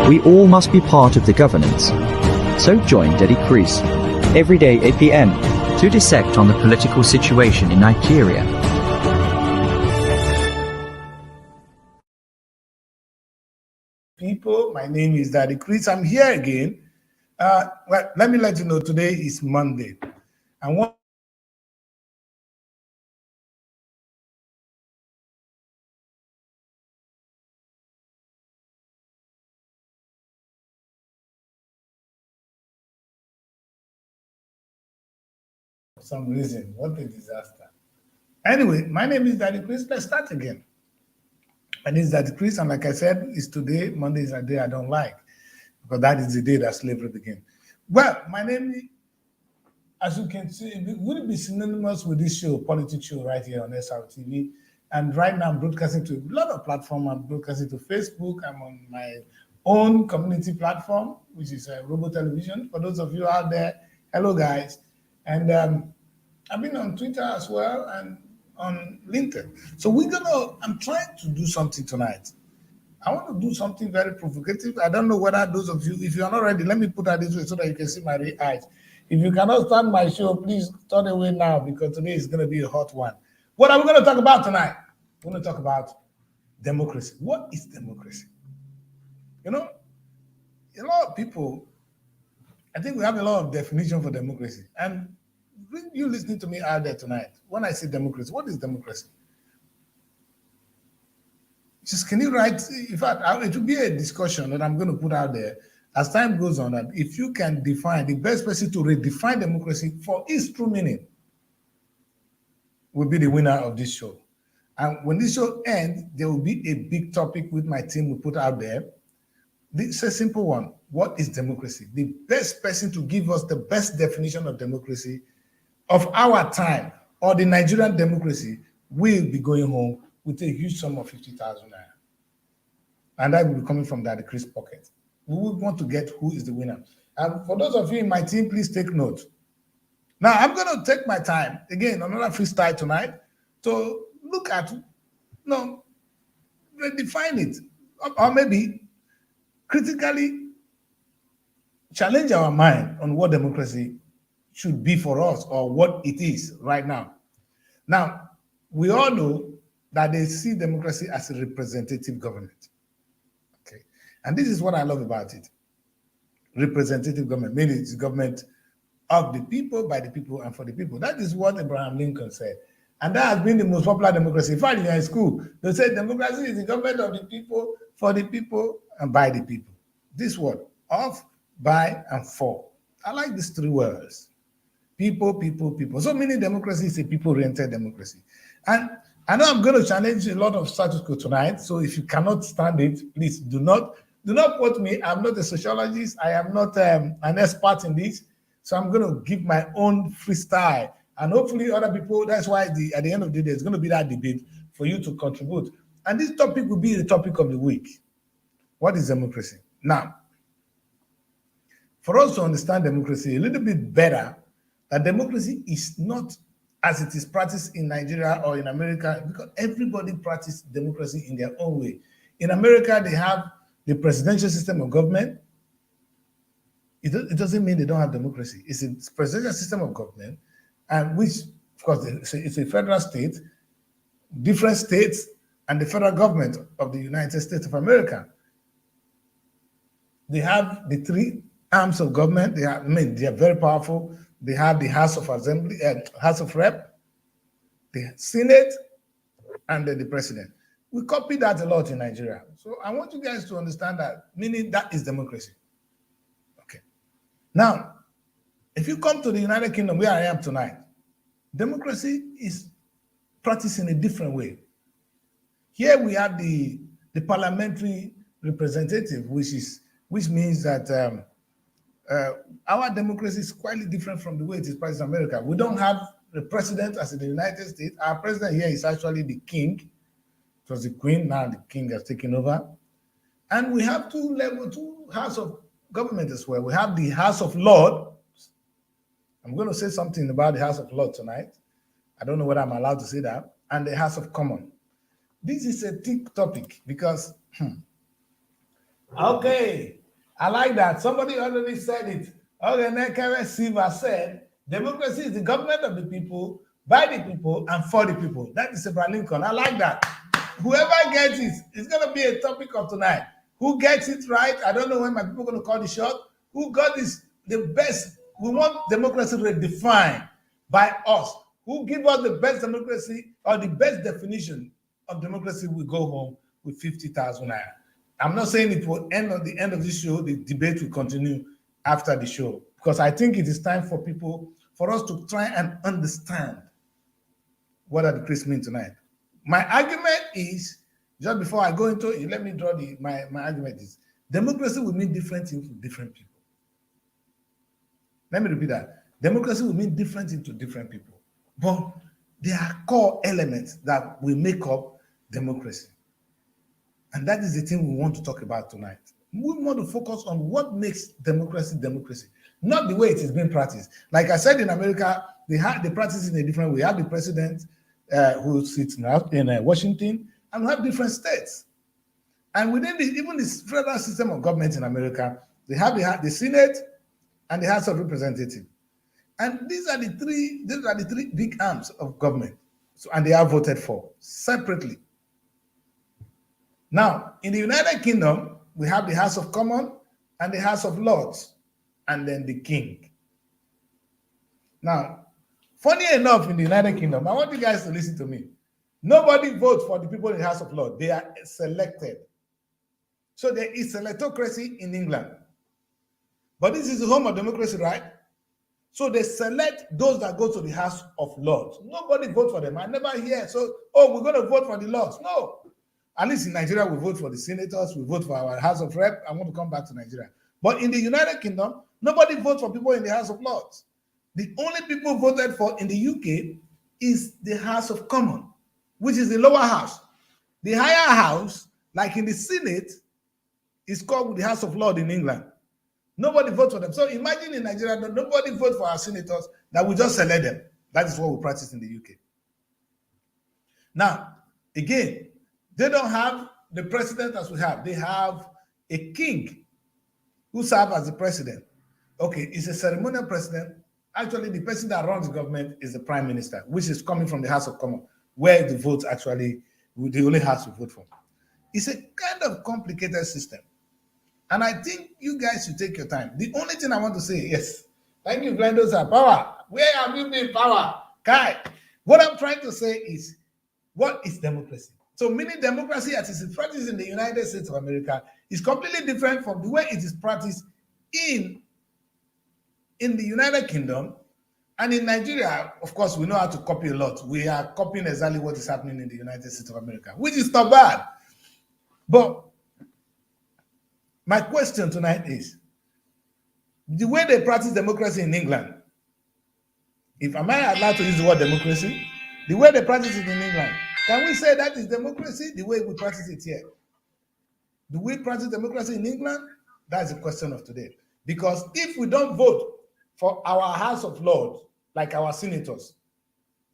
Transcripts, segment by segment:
We all must be part of the governance. So join KRIS every day 8 p.m. to dissect on the political situation in Nigeria. People, my name is KRIS. I'm here again. Well, let me let you know today is Monday. And one for some reason, what a disaster. Anyway, my name is KRIS. Let's start again. My name is KRIS, and like I said, it's today. Monday is a day I don't like, because that is the day that slavery began. Well, my name, as you can see, it would be synonymous with this show, politics show, right here on SRTV. And right now I'm broadcasting to a lot of platforms. I'm broadcasting to Facebook. I'm on my own community platform, which is Robo Television. For those of you out there, hello guys. And I've been on Twitter as well and on LinkedIn. So I'm trying to do something tonight. I want to do something very provocative. I don't know whether those of you, if you're not ready, let me put that this way so that you can see my real eyes. If you cannot stand my show, please turn away now, because today is going to be a hot one. What are we going to talk about tonight? We're going to talk about democracy. What is democracy? You know, a lot of people, I think we have a lot of definition for democracy. And when you listening to me out there tonight, when I say democracy, what is democracy? Just can you write, in fact, it will be a discussion that I'm going to put out there as time goes on, that if you can define, the best person to redefine democracy for its true meaning will be the winner of this show. And when this show ends, there will be a big topic with my team we put out there. This is a simple one. What is democracy? The best person to give us the best definition of democracy of our time, or the Nigerian democracy, will be going home with a huge sum of 50,000 naira. And that will be coming from KRIS pocket. We would want to get who is the winner. And for those of you in my team, please take note. Now, I'm going to take my time, again, another freestyle tonight, to look at, redefine it, or maybe critically challenge our mind on what democracy should be for us, or what it is right now. Now, we all know that they see democracy as a representative government. Okay, and this is what I love about it. Representative government, meaning it's government of the people, by the people, and for the people. That is what Abraham Lincoln said. And that has been the most popular democracy. In fact, in school, they say democracy is the government of the people, for the people, and by the people. This word, of, by, and for. I like these three words. People, people, people. So meaning democracy is a people-oriented democracy. And I know I'm going to challenge a lot of status quo tonight. So if you cannot stand it, please do not quote me. I'm not a sociologist. I am not an expert in this. So I'm going to give my own freestyle. And hopefully other people, that's why at the end of the day, there's going to be that debate for you to contribute. And this topic will be the topic of the week. What is democracy? Now, for us to understand democracy a little bit better, that democracy is not as it is practiced in Nigeria or in America, because everybody practices democracy in their own way. In America, they have the presidential system of government. It doesn't mean they don't have democracy. It's a presidential system of government, and which, of course, it's a federal state, different states, and the federal government of the United States of America. They have the three arms of government. They are very powerful. They have the House of Assembly, House of Rep, the Senate, and then the President. We copy that a lot in Nigeria. So I want you guys to understand that, meaning that is democracy. Okay. Now, if you come to the United Kingdom, where I am tonight, democracy is practiced in a different way. Here we have the parliamentary representative, which means that our democracy is quite different from the way it is practiced in America. We don't have the president as in the United States. Our president here is actually the king. It was the queen, now the king has taken over. And we have two House of Government as well. We have the House of Lords. I'm going to say something about the House of Lords tonight. I don't know whether I'm allowed to say that. And the House of Commons. This is a thick topic because Okay, I like that. Somebody already said it. Okay, Nekere Silva said, democracy is the government of the people, by the people, and for the people. That is Abraham Lincoln. I like that. Whoever gets it, it's going to be a topic of tonight. Who gets it right? I don't know when my people are going to call the shot. Who got this the best? We want democracy redefined by us. Who give us the best democracy or the best definition of democracy will go home with 50,000 naira. I'm not saying it will end on the end of this show. The debate will continue after the show because I think it is time for people, for us to try and understand what are the KRIS mean tonight. My argument is, just before I go into it, let me draw my argument is, democracy will mean different things to different people. Let me repeat that. Democracy will mean different things to different people. But there are core elements that will make up democracy. And that is the thing we want to talk about tonight. We want to focus on what makes democracy democracy, not the way it is being practiced. Like I said, in America, they practice in a different way. We have the president who sits now in Washington, and we have different states. And within even the federal system of government in America, they have the Senate and the House of Representatives. And these are the three big arms of government. So, and they are voted for separately. Now, in the United Kingdom, we have the House of Commons and the House of Lords, and then the King. Now, funny enough, in the United Kingdom, I want you guys to listen to me. Nobody votes for the people in the House of Lords. They are selected. So there is electocracy in England. But this is the home of democracy, right? So they select those that go to the House of Lords. Nobody votes for them. I never hear, we're going to vote for the Lords. No. At least in Nigeria, we vote for the senators, we vote for our House of Rep. I want to come back to Nigeria. But in the United Kingdom, nobody votes for people in the House of Lords. The only people voted for in the UK is the House of Commons, which is the lower house. The higher house, like in the Senate, is called the House of Lords in England. Nobody votes for them. So imagine in Nigeria, nobody votes for our senators, that we just select them. That is what we practice in the UK. Now, again, they don't have the president as we have. They have a king who serves as the president. Okay, it's a ceremonial president. Actually, the person that runs the government is the prime minister, which is coming from the House of Commons, where the votes actually, the only house to vote for. It's a kind of complicated system. And I think you guys should take your time. The only thing I want to say, yes, thank you, Glendo, sir. Power. Where have you been, power? Kai. What I'm trying to say is, what is democracy? So meaning democracy as it is practiced in the United States of America is completely different from the way it is practiced in the United Kingdom. And in Nigeria, of course, we know how to copy a lot. We are copying exactly what is happening in the United States of America, which is not bad. But my question tonight is, the way they practice democracy in England, am I allowed to use the word democracy? The way they practice it in England, can we say that is democracy the way we practice it here? Do we practice democracy in England? That's the question of today. Because if we don't vote for our House of Lords, like our senators,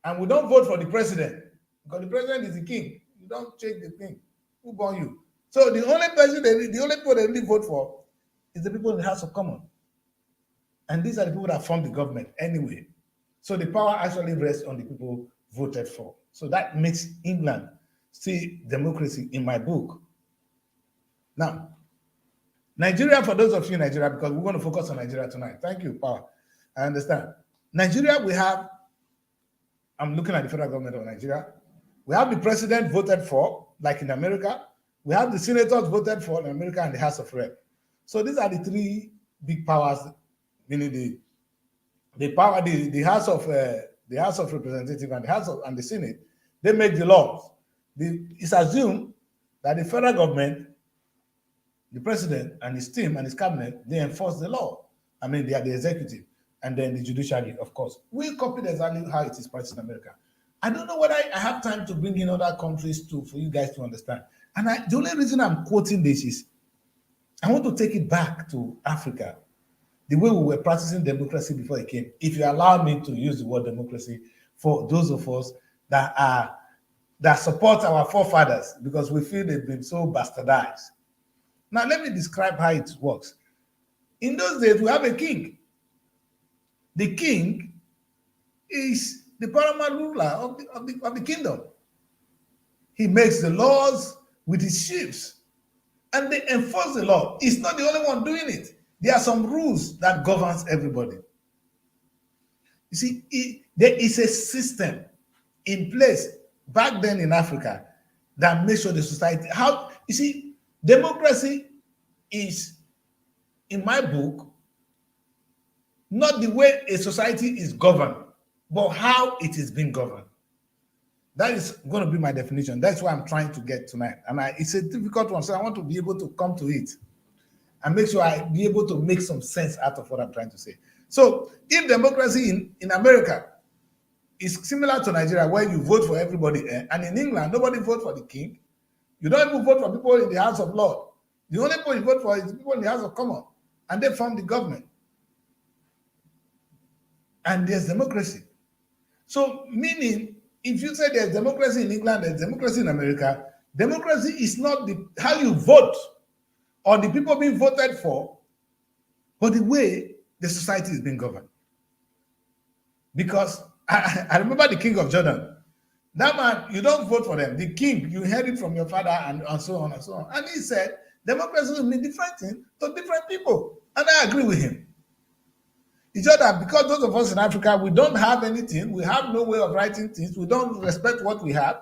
and we don't vote for the president, because the president is the king, you don't change the king. Who born you? So the only people they really vote for is the people in the House of Commons. And these are the people that form the government anyway. So the power actually rests on the people voted for. So that makes England see democracy in my book. Now, Nigeria, for those of you in Nigeria, because we're going to focus on Nigeria tonight. Thank you, Power. I understand. Nigeria, we have, I'm looking at the federal government of Nigeria. We have the president voted for, like in America. We have the senators voted for in America and the House of Rep. So these are the three big powers, meaning the House of Representatives and the House of, and the Senate. They make the laws. It's assumed that the federal government, the president and his team and his cabinet, they enforce the law. I mean, they are the executive, and then the judiciary, of course. We copied exactly how it is practiced in America. I don't know whether I have time to bring in other countries too for you guys to understand. And the only reason I'm quoting this is I want to take it back to Africa, the way we were practicing democracy before it came. If you allow me to use the word democracy for those of us that support our forefathers, because we feel they've been so bastardized. Now, let me describe how it works. In those days, we have a king. The king is the paramount ruler of the kingdom. He makes the laws with his chiefs, and they enforce the law. He's not the only one doing it. There are some rules that governs everybody. You see, there is a system in place back then in Africa that makes sure the society, how, you see, democracy is, in my book, not the way a society is governed, but how it is being governed. That is going to be my definition. That's what I'm trying to get tonight. And it's a difficult one, so I want to be able to come to it and make sure I be able to make some sense out of what I'm trying to say. So if democracy in America is similar to Nigeria, where you vote for everybody, and in England, nobody votes for the king. You don't even vote for people in the House of Lords. The only people you vote for is the people in the House of Commons, and they form the government. And there's democracy. So meaning, if you say there's democracy in England, there's democracy in America, democracy is not how you vote or the people being voted for, but the way the society is being governed. Because I remember the king of Jordan. That man, you don't vote for them. The king, you inherit from your father, and so on and so on. And he said, democracy will mean different things to different people. And I agree with him. It's just that because those of us in Africa, we don't have anything, we have no way of writing things, we don't respect what we have,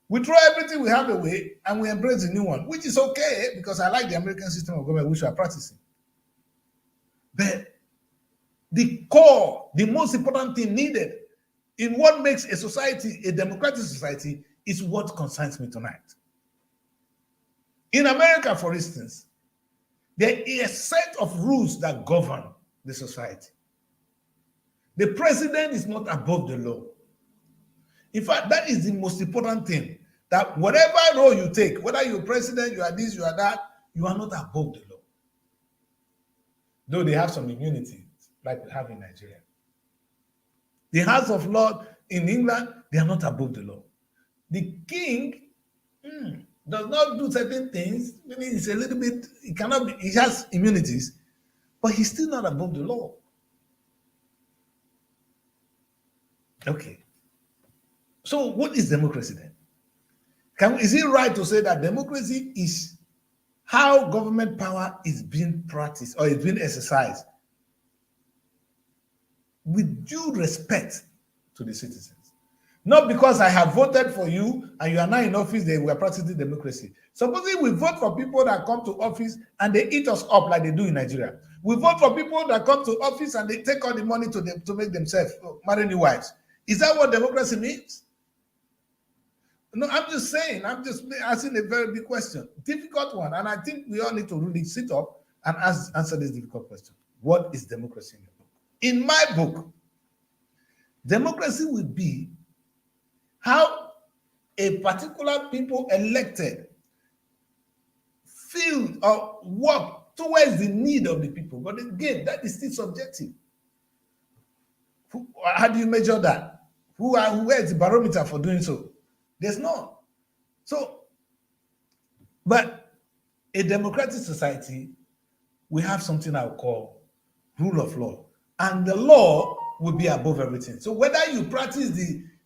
we throw everything we have away and we embrace the new one, which is okay because I like the American system of government which we are practicing. But the core, the most important thing needed in what makes a society, a democratic society, is what concerns me tonight. In America, for instance, there is a set of rules that govern the society. The president is not above the law. In fact, that is the most important thing, that whatever role you take, whether you're president, you are this, you are that, you are not above the law. Though they have some immunity, like we have in Nigeria. The House of Lords in England, they are not above the law. The king does not do certain things, meaning it's a little bit, he has immunities, but he's still not above the law. Okay. So what is democracy then? Is it right to say that democracy is how government power is being practiced or is being exercised with due respect to the citizens? Not because I have voted for you and you are now in office that we are practicing democracy. Supposing we vote for people that come to office and they eat us up like they do in Nigeria. We vote for people that come to office and they take all the money to make themselves marry new wives. Is that what democracy means? No, I'm just saying, I'm just asking a very big question, difficult one. And I think we all need to really sit up and answer this difficult question. What is democracy in your book? In my book, democracy would be how a particular people elected feel or work towards the need of the people. But again, that is still subjective. How do you measure that? Where is the barometer for doing so? There's none. So, but a democratic society, we have something I would call rule of law. And the law will be above everything. So whether you practice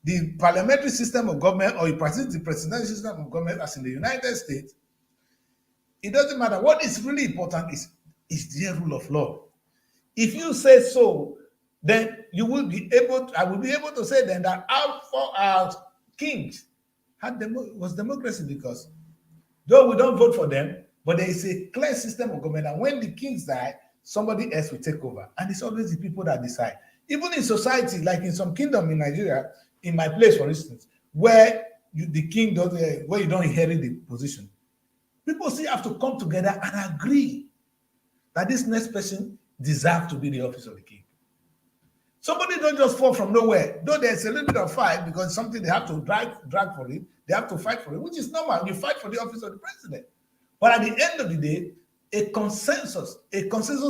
the parliamentary system of government or you practice the presidential system of government as in the United States, it doesn't matter. What is really important is the rule of law. If you say so, then you will be able to, I will be able to say then that our kings was democracy, because though we don't vote for them, but there is a clear system of government, and when the kings die, somebody else will take over. And it's always the people that decide. Even in society, like in some kingdom in Nigeria, in my place, for instance, where the king doesn't, where you don't inherit the position, people still have to come together and agree that this next person deserves to be the office of the king. Somebody don't just fall from nowhere. Though there's a little bit of fight because it's something they have to drag for it, they have to fight for it, which is normal. You fight for the office of the president. But at the end of the day, a consensus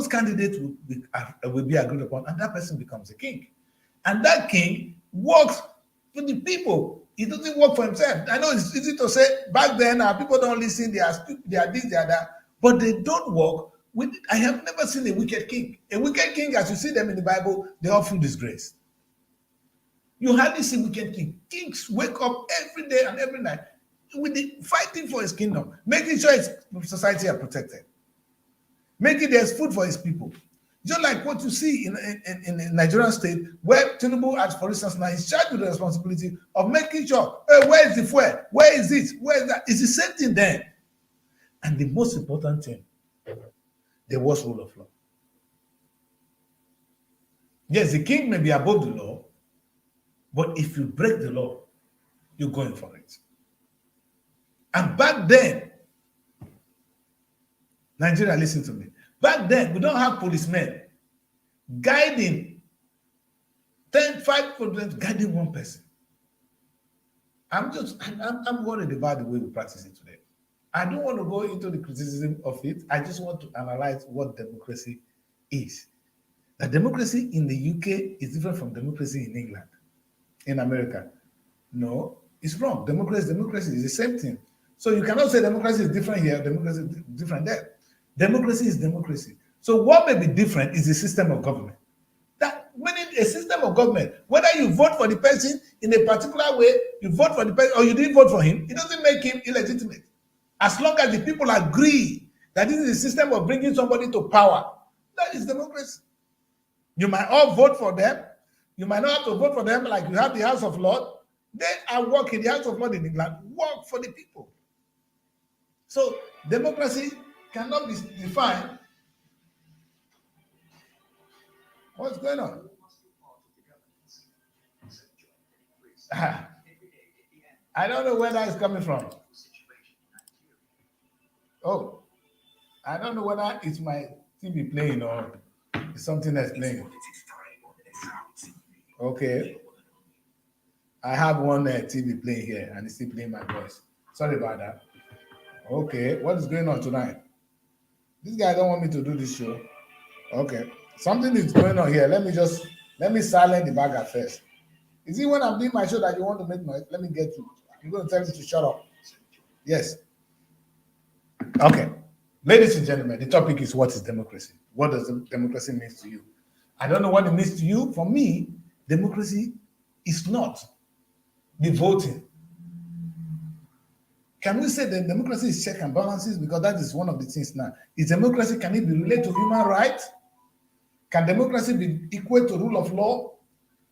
candidate will be agreed upon, and that person becomes a king. And that king works for the people. He doesn't work for himself. I know it's easy to say back then, people don't listen, they are this, they are that. but they don't work with. I have never seen a wicked king. A wicked king, as you see them in the Bible, they often disgrace. You hardly see wicked king. Kings wake up every day and every night with the fighting for his kingdom, making sure his society are protected, making there's food for his people. Just like what you see in the Nigerian state, where Tinubu, as for instance, now is charged with the responsibility of making sure, hey, where is the fuel? Where is this? Where is that? It's the same thing there. And the most important thing, there was rule of law. Yes, the king may be above the law, but if you break the law, you're going for it. And back then, Nigeria, listen to me. Back then, we don't have policemen guiding 5% guiding one person. I'm worried about the way we practice it today. I don't want to go into the criticism of it. I just want to analyze what democracy is. The democracy in the UK is different from democracy in England, in America. No, it's wrong. Democracy is the same thing. So you cannot say democracy is different here, democracy is different there. Democracy is democracy. So what may be different is the system of government. That meaning a system of government, whether you vote for the person in a particular way, you vote for the person or you didn't vote for him, it doesn't make him illegitimate. As long as the people agree that this is a system of bringing somebody to power, that is democracy. You might all vote for them. You might not have to vote for them like you have the House of Lords. They are working, the House of Lords in England work for the people. So democracy cannot be defined. What's going on? I don't know where that is coming from. Oh, I don't know whether it's my TV playing or it's something that's playing. Okay. I have one TV playing here and it's still playing my voice. Sorry about that. Okay, what is going on tonight? This guy don't want me to do this show. Okay, something is going on here. Let me silence the bagger first. Is it when I'm doing my show that you want to make noise? Let me get you. I'm going to tell you to shut up. Yes. Okay. Ladies and gentlemen, the topic is what is democracy? What does democracy mean to you? I don't know what it means to you. For me, democracy is not the voting. Can we say that democracy is check and balances? Because that is one of the things now. Is democracy, can it be related to human rights? Can democracy be equal to rule of law?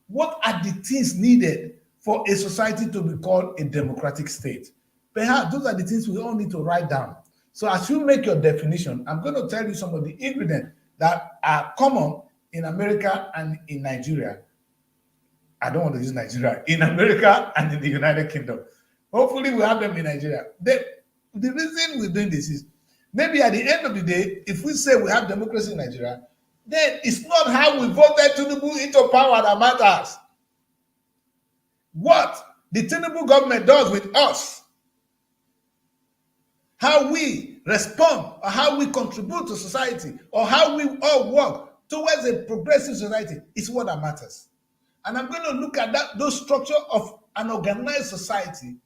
What are the things needed for a society to be called a democratic state? Perhaps those are the things we all need to write down. So as you make your definition, I'm going to tell you some of the ingredients that are common in America and in Nigeria. I don't want to use Nigeria, in America and in the United Kingdom. Hopefully we have them in Nigeria. The reason we're doing this is maybe at the end of the day, if we say we have democracy in Nigeria, then it's not how we voted Tinubu into power that matters. What the Tinubu government does with us, how we respond or how we contribute to society or how we all work towards a progressive society is what that matters. And I'm going to look at those structure of an organized society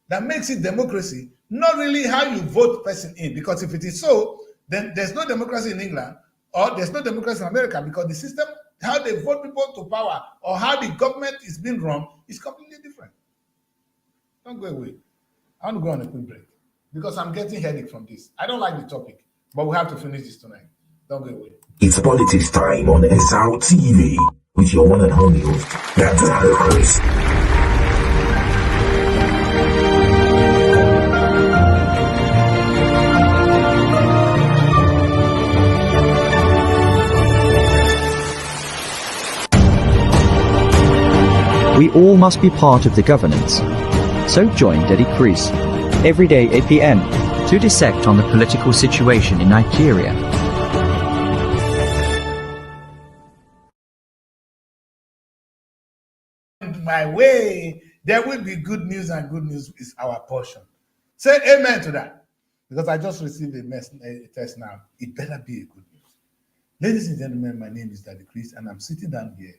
that makes it democracy, not really how you vote person in. Because if it is so, then there's no democracy in England or there's no democracy in America, because the system, how they vote people to power or how the government is being run is completely different. Don't go away. I want to go on a quick break because I'm getting headache from this. I don't like the topic, but we have to finish this tonight. Don't go away. It's politics time on SRTV with your one and only host, Dr. KRIS. We all must be part of the governance. So join Daddy KRIS every day 8 p.m. to dissect on the political situation in Nigeria. My way, there will be good news, and good news is our portion. Say amen to that, because I just received a text now. It better be a good news. Ladies and gentlemen, my name is Daddy KRIS, and I'm sitting down here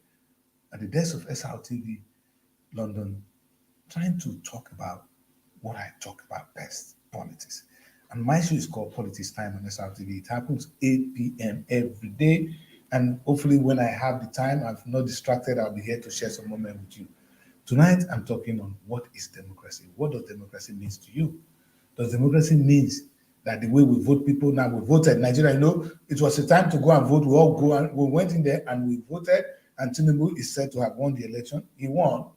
at the desk of SRTV London, trying to talk about what I talk about best, politics. And my show is called Politics Time on SRTV. It happens 8 p.m. every day. And hopefully when I have the time, I'm not distracted, I'll be here to share some moment with you. Tonight, I'm talking on what is democracy? What does democracy mean to you? Does democracy means that the way we vote people now, we voted Nigeria, it was a time to go and vote. We all go and we went in there and we voted, and Tinubu is said to have won the election. He won.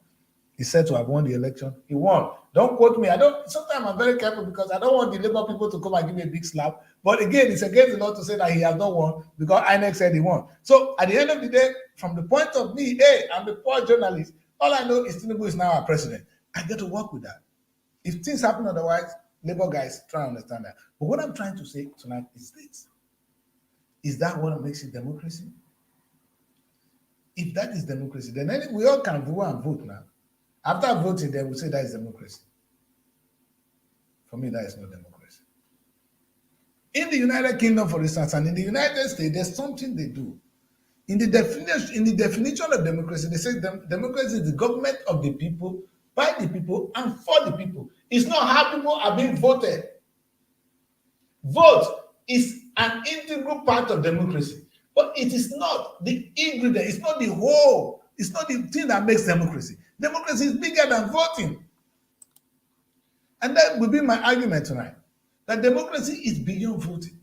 He's said to have won the election. He won. Don't quote me. Sometimes I'm very careful because I don't want the Labour people to come and give me a big slap. But again, it's against the law to say that he has not won because INEC said he won. So at the end of the day, from the point of me, hey, I'm a poor journalist. All I know is Tinubu is now our president. I get to work with that. If things happen otherwise, Labour guys try to understand that. But what I'm trying to say tonight is this. Is that what makes it democracy? If that is democracy, then we all can go and vote now. After voting, they will say that is democracy. For me, that is not democracy. In the United Kingdom, for instance, and in the United States, there's something they do. In the definition of democracy, they say democracy is the government of the people, by the people, and for the people. It's not how people are being voted. Vote is an integral part of democracy, but it is not the ingredient, it's not the whole, it's not the thing that makes democracy. Democracy is bigger than voting. And that will be my argument tonight, that democracy is beyond voting.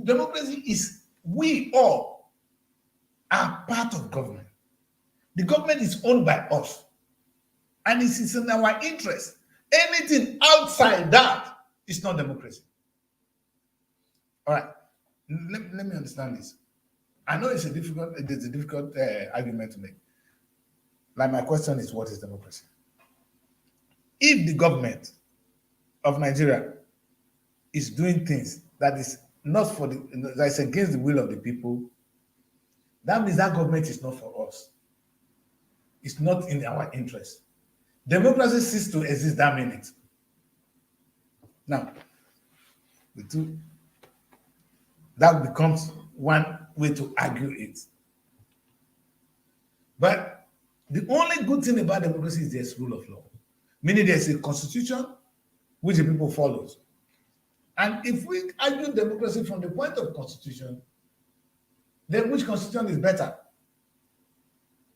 Democracy is we all are part of government. The government is owned by us, and it is in our interest. Anything outside that is not democracy. All right, let me understand this. I know it's a difficult argument to make. Like my question is, what is democracy? If the government of Nigeria is doing things that is not that is against the will of the people, that means that government is not for us. It's not in our interest. Democracy ceases to exist that minute. Now, that becomes one way to argue it. But the only good thing about democracy is there's rule of law, meaning there's a constitution which the people follows. And if we argue democracy from the point of constitution, then which constitution is better?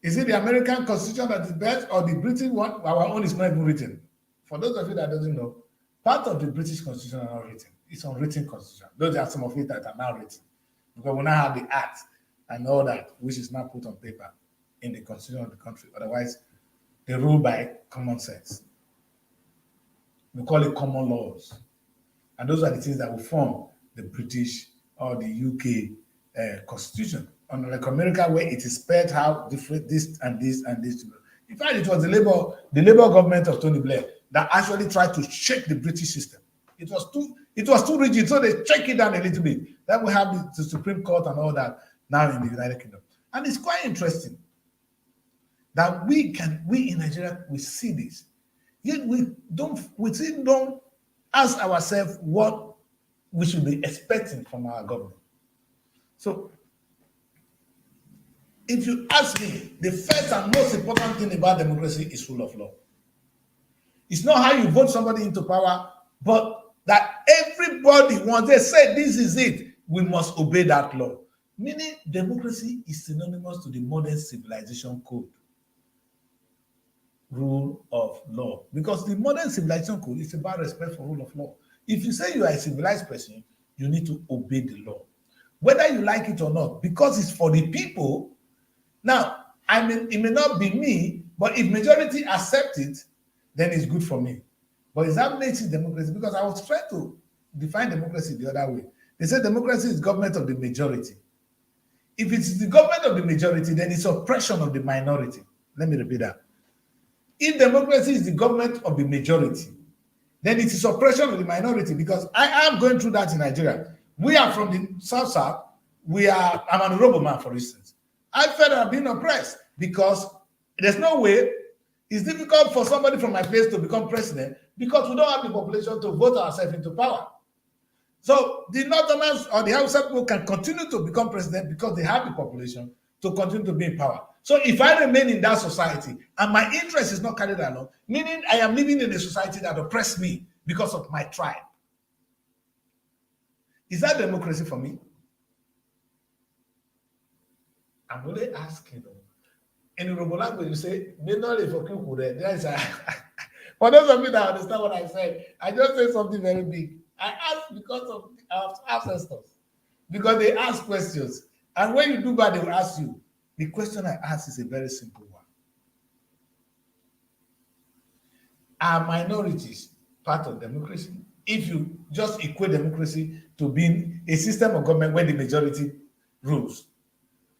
Is it the American constitution that is best, or the British one? Our own is not even written. For those of you that doesn't know, part of the British constitution are not written. It's unwritten constitution. Those are some of it that are now written. Because we now have the act and all that, which is now put on paper in the constitution of the country. Otherwise, they rule by common sense. We call it common laws. And those are the things that will form the British or the UK constitution. Unlike America, where it is spelled how different this and this and this. In fact, it was the Labour government of Tony Blair that actually tried to shake the British system. It was too rigid, so they check it down a little bit. Then we have the Supreme Court and all that now in the United Kingdom. And it's quite interesting that we in Nigeria, we see this. Yet we still don't ask ourselves what we should be expecting from our government. So, if you ask me, the first and most important thing about democracy is rule of law. It's not how you vote somebody into power, but that everybody, once they say this is it, we must obey that law. Meaning democracy is synonymous to the modern civilization code. Rule of law. Because the modern civilization code is about respect for rule of law. If you say you are a civilized person, you need to obey the law. Whether you like it or not, because it's for the people. Now, it may not be me, but if majority accept it, then it's good for me. But is that makes it democracy? Because I was trying to define democracy the other way. They said democracy is government of the majority. If it's the government of the majority, then it's oppression of the minority. Let me repeat that. If democracy is the government of the majority, then it is oppression of the minority, because I am going through that in Nigeria. We are from the South. I'm an Orobo man, for instance. I felt I've been oppressed because there's no way. It's difficult for somebody from my place to become president because we don't have the population to vote ourselves into power. So the Northerners or the Hausa people can continue to become president because they have the population to continue to be in power. So if I remain in that society and my interest is not carried along, meaning I am living in a society that oppressed me because of my tribe, Is that democracy for me? I'm only asking. In Yoruba language, you say, "Menole for people." There is a. For those of you that understand what I said, I just said something very big. I asked because of our ancestors, because they ask questions, and when you do bad, they will ask you. The question I ask is a very simple one: are minorities part of democracy? If you just equate democracy to being a system of government where the majority rules,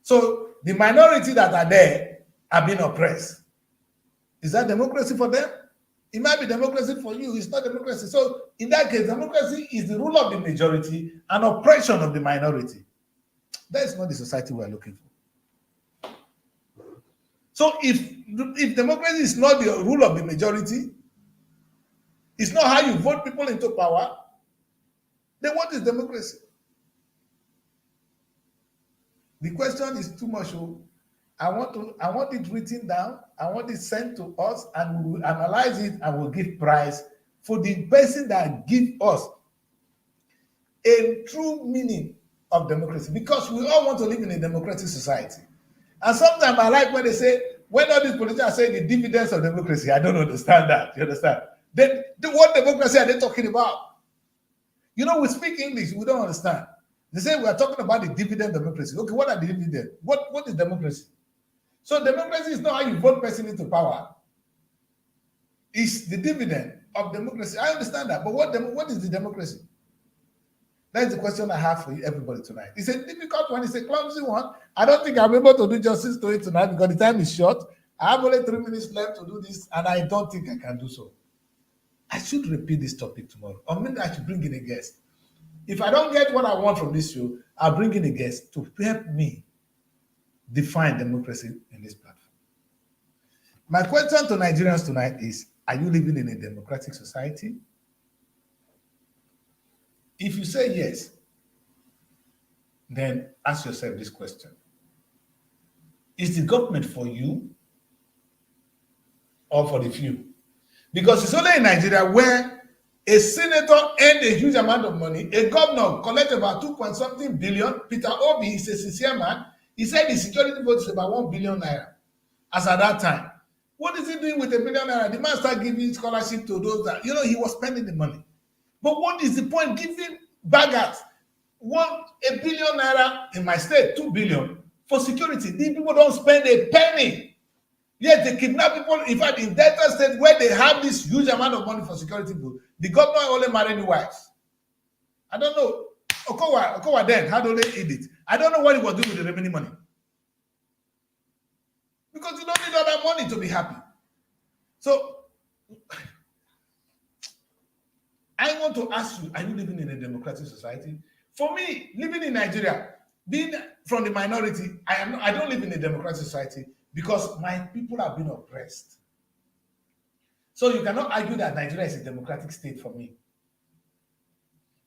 so the minority that are there are being oppressed. Is that democracy for them? It might be democracy for you. It's not democracy. So in that case, democracy is the rule of the majority and oppression of the minority. That is not the society we are looking for. So if democracy is not the rule of the majority, it's not how you vote people into power, then what is democracy? The question is too much. I want it written down. I want it sent to us, and we will analyze it and we'll give prize for the person that give us a true meaning of democracy, because we all want to live in a democratic society. And sometimes I like when they say, when all these politicians say the dividends of democracy, I don't understand that. You understand? Then what democracy are they talking about? You know, we speak English, we don't understand. They say we are talking about the dividend democracy. Okay, what are the dividends? What is democracy? So democracy is not how you vote person into power. It's the dividend of democracy. I understand that, but what is the democracy? That's the question I have for everybody tonight. It's a difficult one. It's a clumsy one. I don't think I'm able to do justice to it tonight because the time is short. I have only 3 minutes left to do this, and I don't think I can do so. I should repeat this topic tomorrow, or maybe I should bring in a guest. If I don't get what I want from this show, I'll bring in a guest to help me define democracy in this platform. My question to Nigerians tonight is, are you living in a democratic society? If you say yes, then ask yourself this question. Is the government for you or for the few? Because it's only in Nigeria where a senator earned a huge amount of money, a governor collected about 2 billion. Peter Obi is a sincere man. He said the security vote is about 1 billion naira as at that time. What is he doing with 1 billion naira? The man started giving scholarship to those that, he was spending the money. But what is the point giving baggers 1 billion naira in my state, 2 billion for security? These people don't spend a penny. Yes, they kidnap people. In fact, in Delta State, where they have this huge amount of money for security, the governor only married wives. I don't know. Okowa then had only eat it. I don't know what he was doing with the remaining money. Because you don't need all that money to be happy. So, I want to ask you, are you living in a democratic society? For me, living in Nigeria, being from the minority, I don't live in a democratic society because my people have been oppressed. So you cannot argue that Nigeria is a democratic state for me.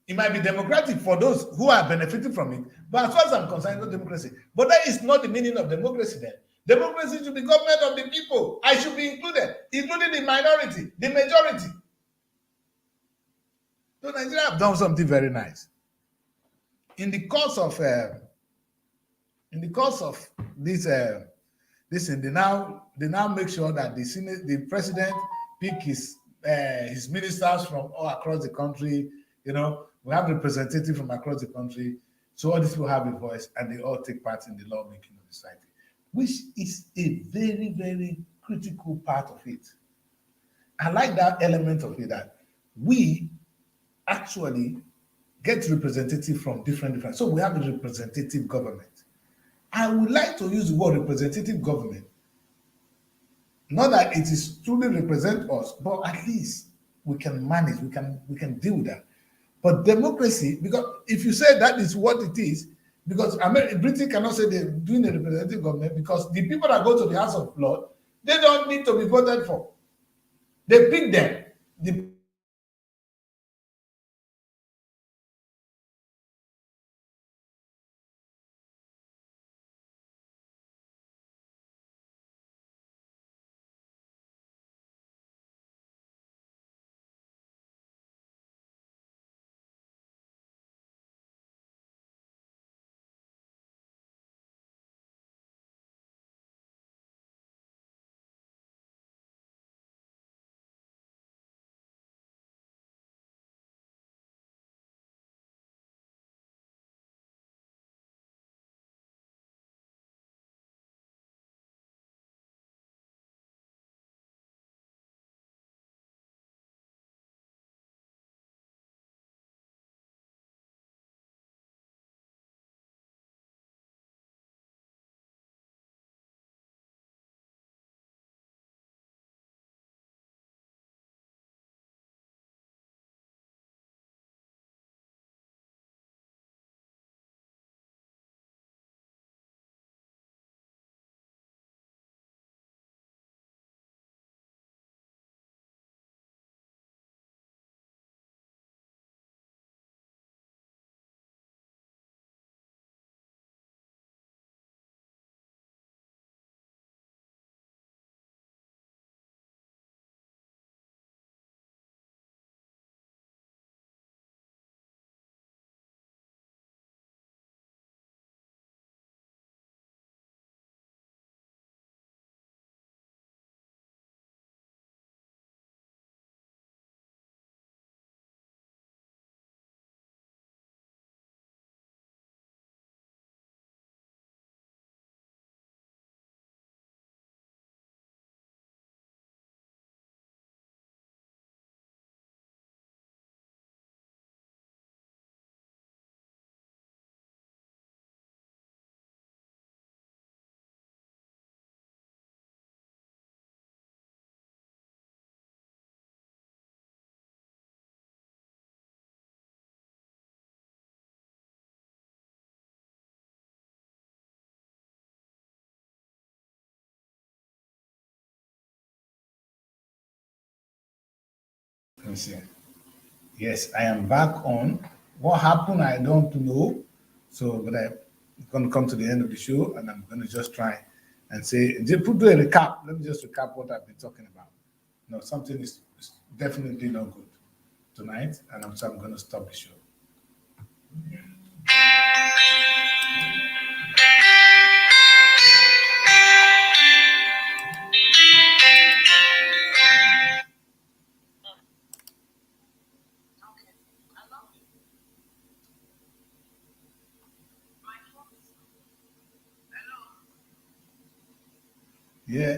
It might be democratic for those who are benefiting from it, but as far as I'm concerned, no democracy. But that is not the meaning of democracy then. Democracy should be government of the people. I should be included, including the minority, the majority. So Nigeria have done something very nice. In the course of this thing, they now make sure that the president pick his ministers from all across the country. We have representatives from across the country, so all these people have a voice and they all take part in the lawmaking of the society, which is a very, very critical part of it. I like that element of it, that we actually get representative from different. So we have a representative government. I would like to use the word representative government. Not that it is truly represent us, but at least we can manage, we can deal with that. But democracy, because if you say that is what it is, because Britain cannot say they're doing a representative government, because the people that go to the House of Lords, they don't need to be voted for. They pick them. The Let's see. Yes, I am back on. What happened, I don't know. So, but I'm going to come to the end of the show and I'm going to just try and say, do a recap. Let me just recap what I've been talking about. No, something is definitely not good tonight, and I'm going to stop the show. Yeah.